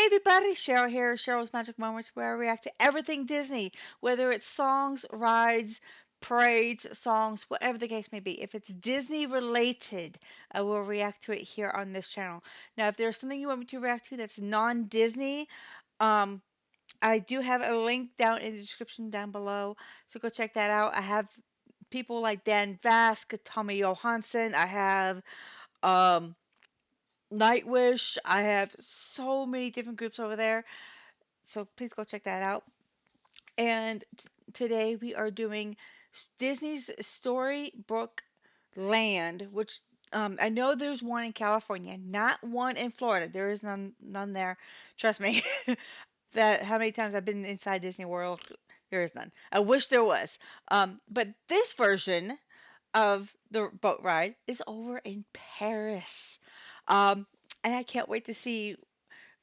everybody, Cheryl here, Cheryl's Magic Moments, where I react to everything Disney, whether it's songs, rides, parades, songs, whatever the case may be. If it's Disney related, I will react to it here on this channel. Now, if there's something you want me to react to that's non-Disney, um, I do have a link down in the description down below, so go check that out. I have people like Dan Vask, Tommy Johansson, I have um Nightwish. I have so many different groups over there. So please go check that out. And today we are doing Disney's Storybook Land, which I know there's one in California, not one in Florida. There is none there. Trust me. That how many times I've been inside Disney World, there is none. I wish there was. But this version of the boat ride is over in Paris. Um, and I can't wait to see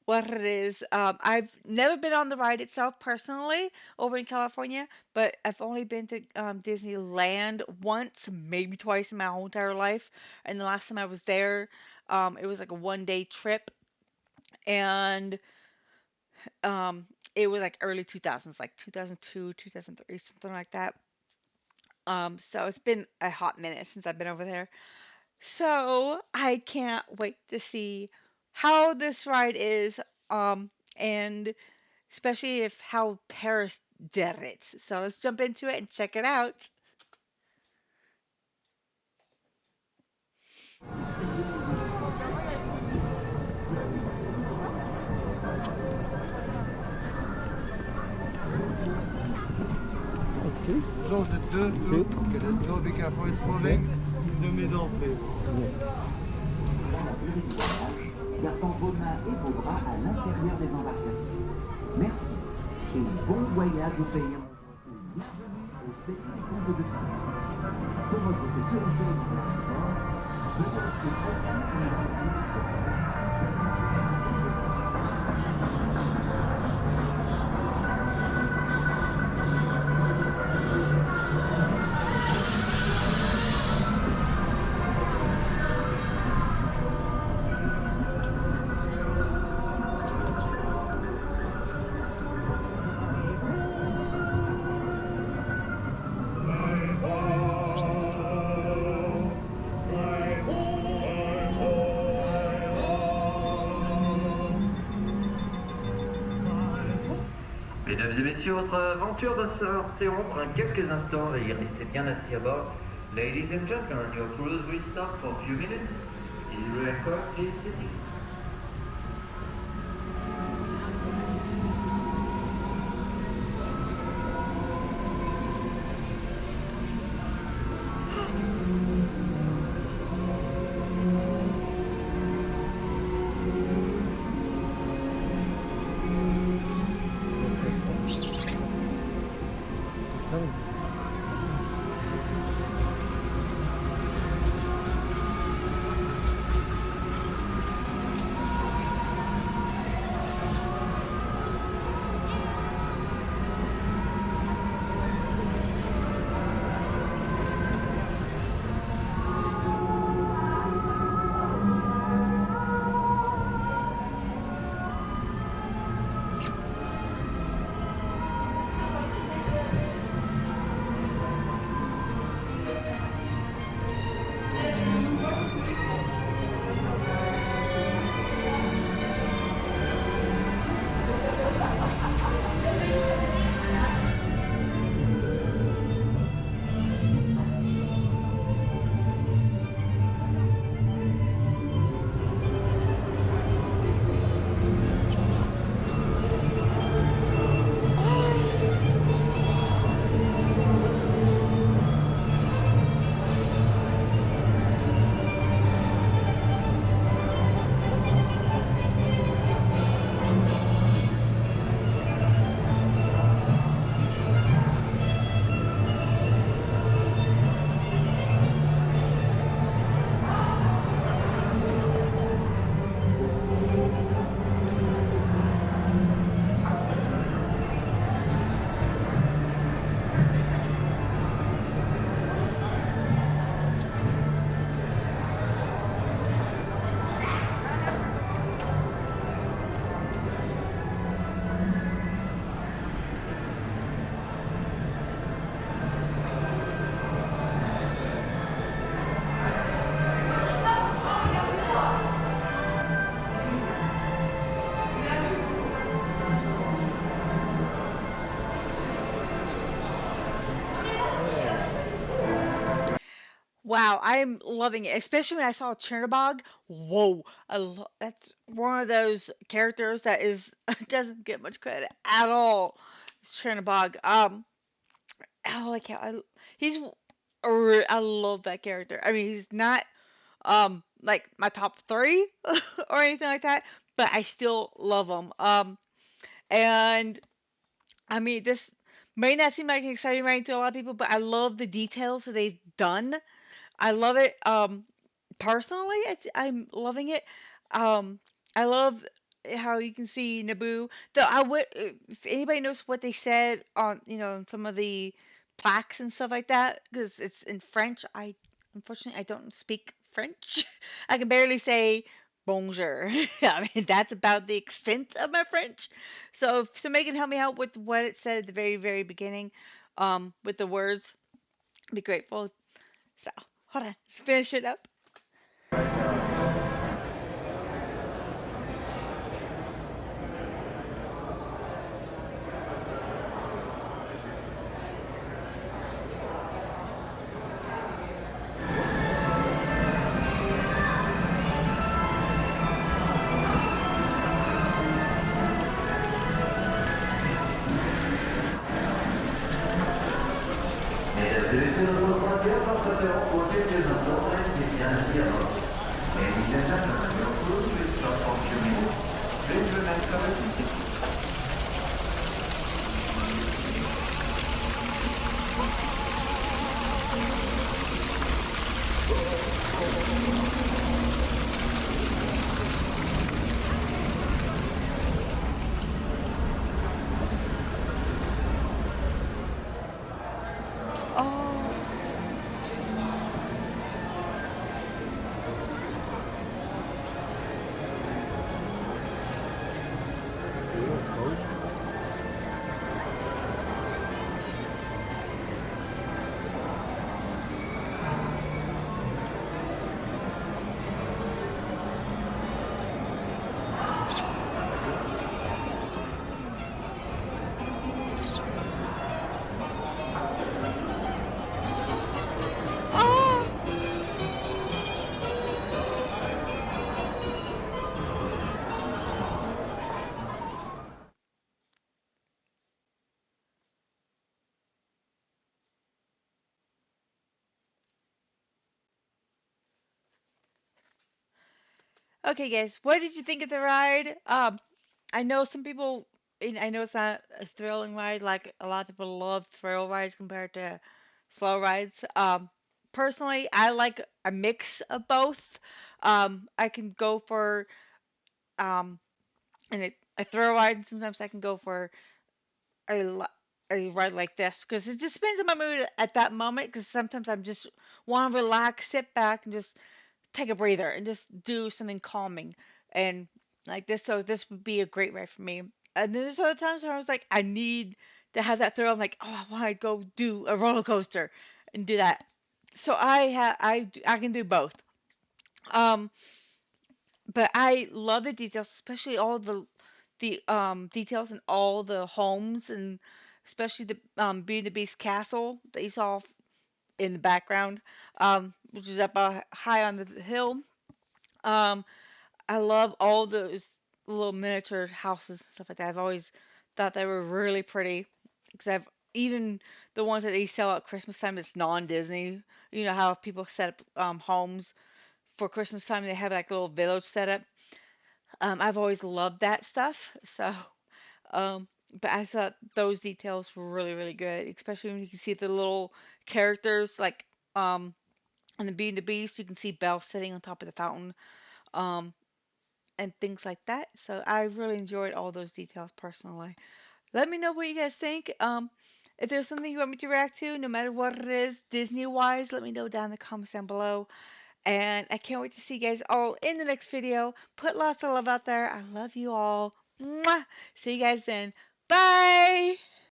what it is. I've never been on the ride itself personally over in California, but I've only been to Disneyland once, maybe twice in my whole entire life. And the last time I was there, it was like a 1 day trip, and it was like early 2000s, like 2002, 2003, something like that. So it's been a hot minute since I've been over there. So I can't wait to see how this ride is, and especially if how Paris did it. So let's jump into it and check it out. Change de deux. Okay, let's go. Be careful, it's moving. In the middle, please. Gardant vos mains et vos bras à l'intérieur des embarcations. Merci et bon voyage au pays. Bienvenue au pays des contes de fées. Pour votre sécurité et votre confort, veuillez rester assis pour Mesdames et messieurs, votre aventure va s'interrompre en quelques instants. Veuillez rester bien assis à bord. Ladies and gentlemen, your cruise will stop for a few minutes. Is record please sitting. Wow, I'm loving it, especially when I saw Chernobog. Whoa, that's one of those characters that is doesn't get much credit at all. Chernobog. Oh, like he's I love that character. I mean, he's not like my top three or anything like that, but I still love him. And I mean, this may not seem like an exciting writing to a lot of people, but I love the details that they've done. I love it. Personally, I'm loving it. Um, I love how you can see Naboo. Though I would, if anybody knows what they said on, on some of the plaques and stuff like that, because it's in French. Unfortunately, I don't speak French. I can barely say bonjour. I mean, that's about the extent of my French. So if somebody can help me out with what it said at the very, very beginning, with the words, I'd be grateful. So hold on, let's finish it up. Mesdames et messieurs, notre frontière va s'interrompre pour quelques instants. Restez bien assis à bord. Ladies and gentlemen, your cruise will stop for a few minutes. Please remain covered. Oh, oh. Okay, guys, what did you think of the ride? I know some people, and I know it's not a thrilling ride. Like a lot of people love thrill rides compared to slow rides. Personally, I like a mix of both. I can go for um, a thrill ride, and sometimes I can go for a li- a ride like this because it just depends on my mood at that moment. Because sometimes I'm just want to relax, sit back, and just take a breather and just do something calming and like this. So this would be a great ride for me. And then there's other times where I was like, I need to have that thrill. I'm like, oh, I want to go do a roller coaster and do that. So I can do both. Um, but I love the details, especially all the details in all the homes and especially the Beauty and the Beast castle that you saw in the background, which is up high on the hill. Um, I love all those little miniature houses and stuff like that. I've always thought they were really pretty because I've even the ones that they sell at Christmas time that's non-Disney. You know how people set up homes for Christmas time. They have like a little village set up. I've always loved that stuff. So, um, but I thought those details were really, really good, especially when you can see the little characters like on the Beauty and the Beast. You can see Belle sitting on top of the fountain. Um, and things like that. So I really enjoyed all those details personally. Let me know what you guys think. If there's something you want me to react to, no matter what it is, Disney wise, let me know down in the comments down below. And I can't wait to see you guys all in the next video. Put lots of love out there. I love you all. Mwah! See you guys then. Bye!